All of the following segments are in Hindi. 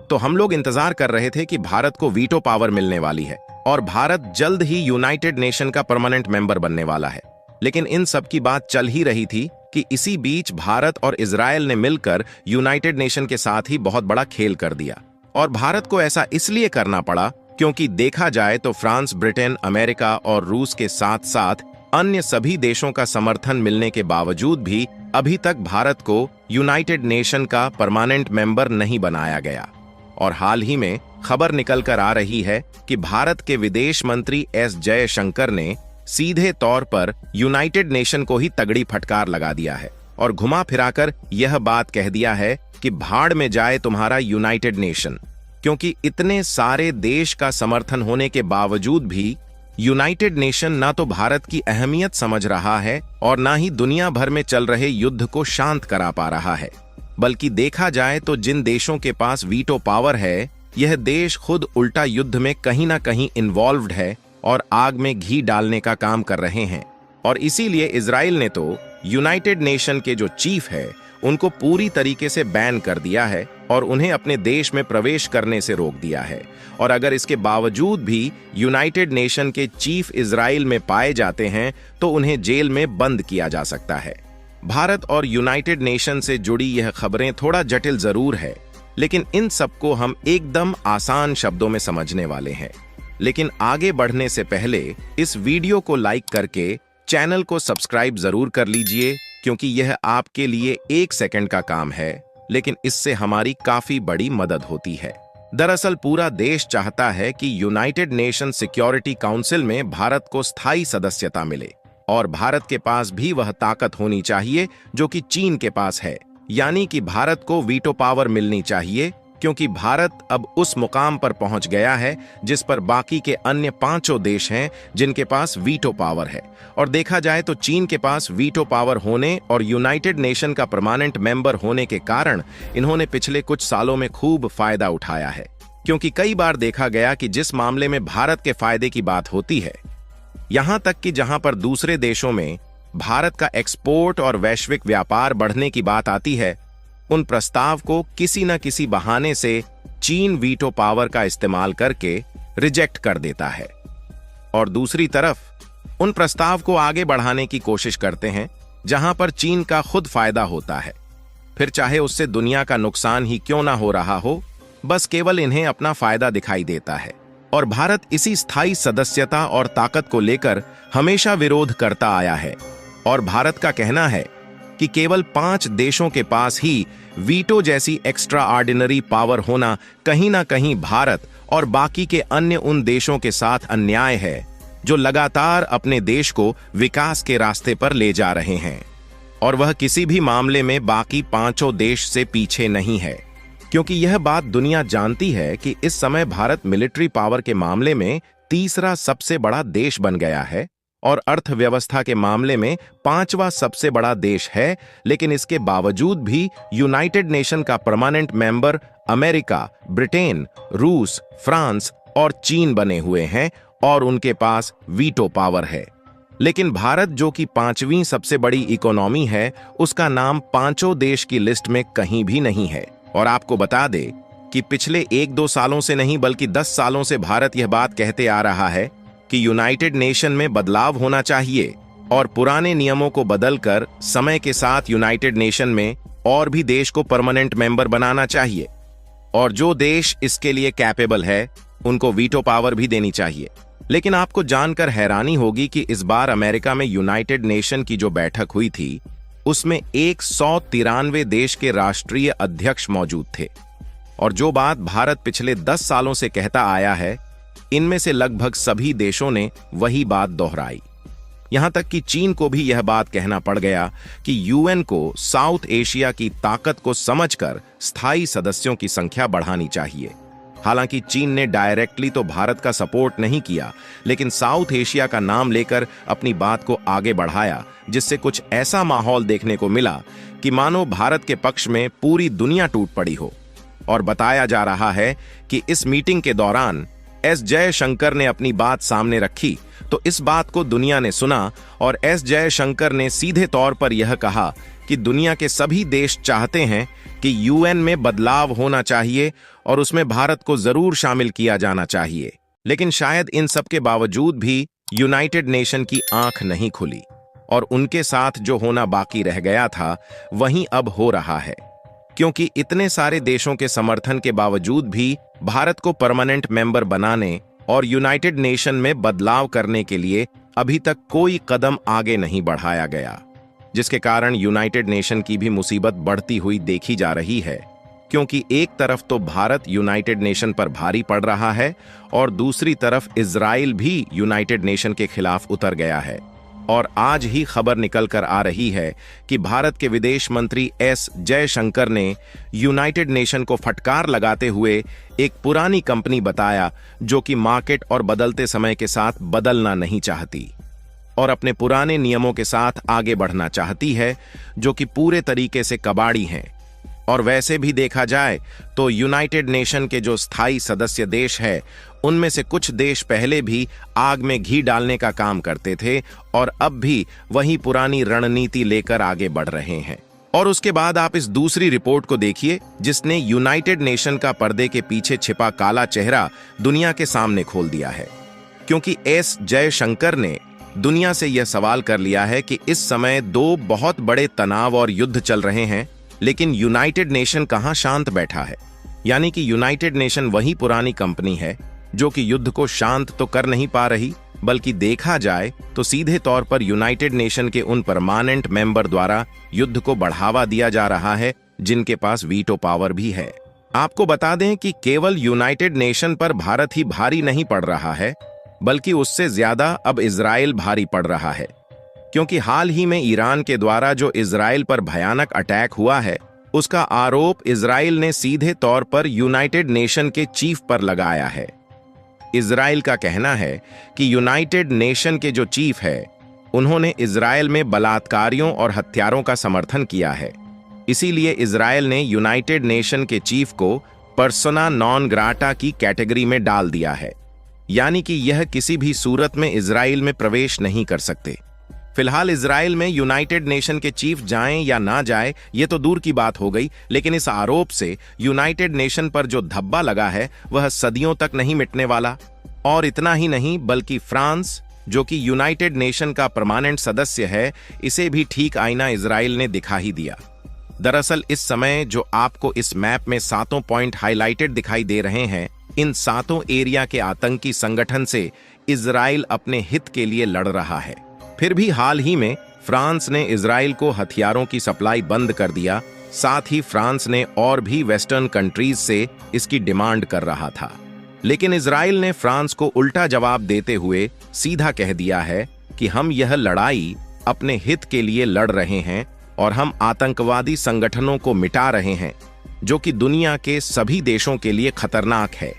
तो हम लोग इंतजार कर रहे थे कि भारत को वीटो पावर मिलने वाली है और भारत जल्द ही यूनाइटेड नेशन का परमानेंट मेंबर बनने वाला है। लेकिन इन सब की बात चल ही रही थी कि इसी बीच भारत और इजराइल ने मिलकर यूनाइटेड नेशन के साथ ही बहुत बड़ा खेल कर दिया। और भारत को ऐसा इसलिए करना पड़ा क्योंकि देखा जाए तो फ्रांस, ब्रिटेन, अमेरिका और रूस के साथ साथ अन्य सभी देशों का समर्थन मिलने के बावजूद भी अभी तक भारत को यूनाइटेड नेशन का परमानेंट मेंबर नहीं बनाया गया। और हाल ही में खबर निकल कर आ रही है कि भारत के विदेश मंत्री एस जयशंकर ने सीधे तौर पर यूनाइटेड नेशन को ही तगड़ी फटकार लगा दिया है और घुमा फिराकर यह बात कह दिया है कि भाड़ में जाए तुम्हारा यूनाइटेड नेशन, क्योंकि इतने सारे देश का समर्थन होने के बावजूद भी यूनाइटेड नेशन ना तो भारत की अहमियत समझ रहा है और ना ही दुनिया भर में चल रहे युद्ध को शांत करा पा रहा है। बल्कि देखा जाए तो जिन देशों के पास वीटो पावर है, यह देश खुद उल्टा युद्ध में कहीं ना कहीं इन्वॉल्व्ड है और आग में घी डालने का काम कर रहे हैं। और इसीलिए इजराइल ने तो यूनाइटेड नेशन के जो चीफ है उनको पूरी तरीके से बैन कर दिया है और उन्हें अपने देश में प्रवेश करने से रोक दिया है। और अगर इसके बावजूद भी यूनाइटेड नेशन के चीफ इजराइल में पाए जाते हैं तो उन्हें जेल में बंद किया जा सकता है। भारत और यूनाइटेड नेशन से जुड़ी यह खबरें थोड़ा जटिल जरूर है, लेकिन इन सबको हम एकदम आसान शब्दों में समझने वाले हैं। लेकिन आगे बढ़ने से पहले इस वीडियो को लाइक करके चैनल को सब्सक्राइब जरूर कर लीजिए, क्योंकि यह आपके लिए 1 सेकंड का काम है, लेकिन इससे हमारी काफी बड़ी मदद होती है। दरअसल पूरा देश चाहता है कि यूनाइटेड नेशन सिक्योरिटी काउंसिल में भारत को स्थायी सदस्यता मिले और भारत के पास भी वह ताकत होनी चाहिए जो कि चीन के पास है, यानी कि भारत को वीटो पावर मिलनी चाहिए, क्योंकि भारत अब उस मुकाम पर पहुंच गया है जिस पर बाकी के अन्य 5 देश हैं जिनके पास वीटो पावर है। और देखा जाए तो चीन के पास वीटो पावर होने और यूनाइटेड नेशन का परमानेंट मेंबर होने के कारण इन्होंने पिछले कुछ सालों में खूब फायदा उठाया है, क्योंकि कई बार देखा गया कि जिस मामले में भारत के फायदे की बात होती है, यहां तक कि जहां पर दूसरे देशों में भारत का एक्सपोर्ट और वैश्विक व्यापार बढ़ने की बात आती है, उन प्रस्ताव को किसी न किसी बहाने से चीन वीटो पावर का इस्तेमाल करके रिजेक्ट कर देता है। और दूसरी तरफ उन प्रस्ताव को आगे बढ़ाने की कोशिश करते हैं जहां पर चीन का खुद फायदा होता है, फिर चाहे उससे दुनिया का नुकसान ही क्यों ना हो रहा हो, बस केवल इन्हें अपना फायदा दिखाई देता है। और भारत इसी स्थायी सदस्यता और ताकत को लेकर हमेशा विरोध करता आया है। और भारत का कहना है कि केवल 5 देशों के पास ही वीटो जैसी एक्स्ट्रा ऑर्डिनरी पावर होना कहीं ना कहीं भारत और बाकी के अन्य उन देशों के साथ अन्याय है जो लगातार अपने देश को विकास के रास्ते पर ले जा रहे हैं। और वह किसी भी मामले में बाकी 5 देश से पीछे नहीं है, क्योंकि यह बात दुनिया जानती है कि इस समय भारत मिलिट्री पावर के मामले में तीसरा सबसे बड़ा देश बन गया है और अर्थव्यवस्था के मामले में 5वां सबसे बड़ा देश है। लेकिन इसके बावजूद भी यूनाइटेड नेशन का परमानेंट मेंबर अमेरिका, ब्रिटेन, रूस, फ्रांस और चीन बने हुए हैं और उनके पास वीटो पावर है। लेकिन भारत, जो कि 5वीं सबसे बड़ी इकोनॉमी है, उसका नाम 5 देश की लिस्ट में कहीं भी नहीं है। और आपको बता दे कि पिछले 1-2 सालों से नहीं बल्कि 10 सालों से भारत यह बात कहते आ रहा है कि यूनाइटेड नेशन में बदलाव होना चाहिए और पुराने नियमों को बदलकर समय के साथ यूनाइटेड नेशन में और भी देश को परमानेंट मेंबर बनाना चाहिए। और जो देश इसके लिए कैपेबल है उनको वीटो पावर भी देनी चाहिए। लेकिन आपको जानकर हैरानी होगी कि इस बार अमेरिका में यूनाइटेड नेशन की जो बैठक हुई थी उसमें 193 देश के राष्ट्रीय अध्यक्ष मौजूद थे। और जो बात भारत पिछले 10 सालों से कहता आया है, इनमें से लगभग सभी देशों ने वही बात दोहराई। यहां तक कि चीन को भी यह बात कहना पड़ गया कि यूएन को साउथ एशिया की ताकत को समझकर स्थायी सदस्यों की संख्या बढ़ानी चाहिए। हालांकि चीन ने डायरेक्टली तो भारत का सपोर्ट नहीं किया, लेकिन साउथ एशिया का नाम लेकर अपनी बात को आगे बढ़ाया, जिससे कुछ ऐसा माहौल देखने को मिला कि मानो भारत के पक्ष में पूरी दुनिया टूट पड़ी हो। और बताया जा रहा है कि इस मीटिंग के दौरान एस जयशंकर ने अपनी बात सामने रखी तो इस बात को दुनिया ने सुना और एस जयशंकर ने सीधे तौर पर यह कहा कि दुनिया के सभी देश चाहते हैं कि यूएन में बदलाव होना चाहिए और उसमें भारत को जरूर शामिल किया जाना चाहिए। लेकिन शायद इन सब के बावजूद भी यूनाइटेड नेशन की आंख नहीं खुली और उनके साथ जो होना बाकी रह गया था वहीं अब हो रहा है, क्योंकि इतने सारे देशों के समर्थन के बावजूद भी भारत को परमानेंट मेंबर बनाने और यूनाइटेड नेशन में बदलाव करने के लिए अभी तक कोई कदम आगे नहीं बढ़ाया गया, जिसके कारण यूनाइटेड नेशन की भी मुसीबत बढ़ती हुई देखी जा रही है। क्योंकि एक तरफ तो भारत यूनाइटेड नेशन पर भारी पड़ रहा है और दूसरी तरफ इजराइल भी यूनाइटेड नेशन के खिलाफ उतर गया है। और आज ही खबर निकल कर आ रही है कि भारत के विदेश मंत्री एस जयशंकर ने यूनाइटेड नेशन को फटकार लगाते हुए एक पुरानी कंपनी बताया जो कि मार्केट और बदलते समय के साथ बदलना नहीं चाहती और अपने पुराने नियमों के साथ आगे बढ़ना चाहती है, जो कि पूरे तरीके से कबाड़ी हैं। और वैसे भी देखा जाए तो यूनाइटेड नेशन के जो स्थायी सदस्य देश है उनमें से कुछ देश पहले भी आग में घी डालने का काम करते थे और अब भी वही पुरानी रणनीति लेकर आगे बढ़ रहे हैं। और उसके बाद आप इस दूसरी रिपोर्ट को देखिए जिसने यूनाइटेड नेशन का पर्दे के पीछे छिपा काला चेहरा दुनिया के सामने खोल दिया है। क्योंकि एस जयशंकर ने दुनिया से यह सवाल कर लिया है कि इस समय दो बहुत बड़े तनाव और युद्ध चल रहे हैं, लेकिन यूनाइटेड नेशन कहां शांत बैठा है। यानी कि यूनाइटेड नेशन वही पुरानी कंपनी है जो कि युद्ध को शांत तो कर नहीं पा रही, बल्कि देखा जाए तो सीधे तौर पर यूनाइटेड नेशन के उन परमानेंट मेंबर द्वारा युद्ध को बढ़ावा दिया जा रहा है जिनके पास वीटो पावर भी है। आपको बता दें कि केवल यूनाइटेड नेशन पर भारत ही भारी नहीं पड़ रहा है, बल्कि उससे ज्यादा अब इजराइल भारी पड़ रहा है। क्योंकि हाल ही में ईरान के द्वारा जो इजराइल पर भयानक अटैक हुआ है उसका आरोप इजराइल ने सीधे तौर पर यूनाइटेड नेशन के चीफ पर लगाया है। इजराइल का कहना है कि यूनाइटेड नेशन के जो चीफ है उन्होंने इजराइल में बलात्कारियों और हत्यारों का समर्थन किया है। इसीलिए इजराइल ने यूनाइटेड नेशन के चीफ को पर्सोना नॉन ग्राटा की कैटेगरी में डाल दिया है, यानी कि यह किसी भी सूरत में इजराइल में प्रवेश नहीं कर सकते। फिलहाल इजराइल में यूनाइटेड नेशन के चीफ जाएं या ना जाए ये तो दूर की बात हो गई, लेकिन इस आरोप से यूनाइटेड नेशन पर जो धब्बा लगा है वह सदियों तक नहीं मिटने वाला। और इतना ही नहीं, बल्कि फ्रांस जो कि यूनाइटेड नेशन का परमानेंट सदस्य है, इसे भी ठीक आईना इजराइल ने दिखा ही दिया। दरअसल इस समय जो आपको इस मैप में 7 पॉइंट हाईलाइटेड दिखाई दे रहे हैं, इन 7 एरिया के आतंकी संगठन से इजराइल अपने हित के लिए लड़ रहा है। फिर भी हाल ही में फ्रांस ने इजराइल को हथियारों की सप्लाई बंद कर दिया। साथ ही फ्रांस ने और भी वेस्टर्न कंट्रीज से इसकी डिमांड कर रहा था, लेकिन इजराइल ने फ्रांस को उल्टा जवाब देते हुए सीधा कह दिया है कि हम यह लड़ाई अपने हित के लिए लड़ रहे हैं और हम आतंकवादी संगठनों को मिटा रहे हैं जो कि दुनिया के सभी देशों के लिए खतरनाक है।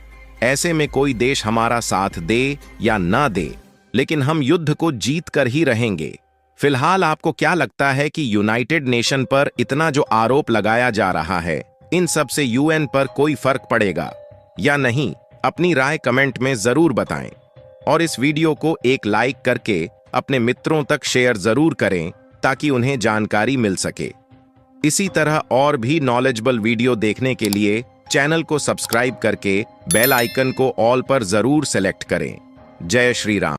ऐसे में कोई देश हमारा साथ दे या ना दे, लेकिन हम युद्ध को जीत कर ही रहेंगे। फिलहाल आपको क्या लगता है कि यूनाइटेड नेशन पर इतना जो आरोप लगाया जा रहा है, इन सब से यूएन पर कोई फर्क पड़ेगा या नहीं? अपनी राय कमेंट में जरूर बताएं और इस वीडियो को एक लाइक करके अपने मित्रों तक शेयर जरूर करें ताकि उन्हें जानकारी मिल सके। इसी तरह और भी नॉलेजेबल वीडियो देखने के लिए चैनल को सब्सक्राइब करके बेल आइकन को ऑल पर जरूर सेलेक्ट करें। जय श्री राम।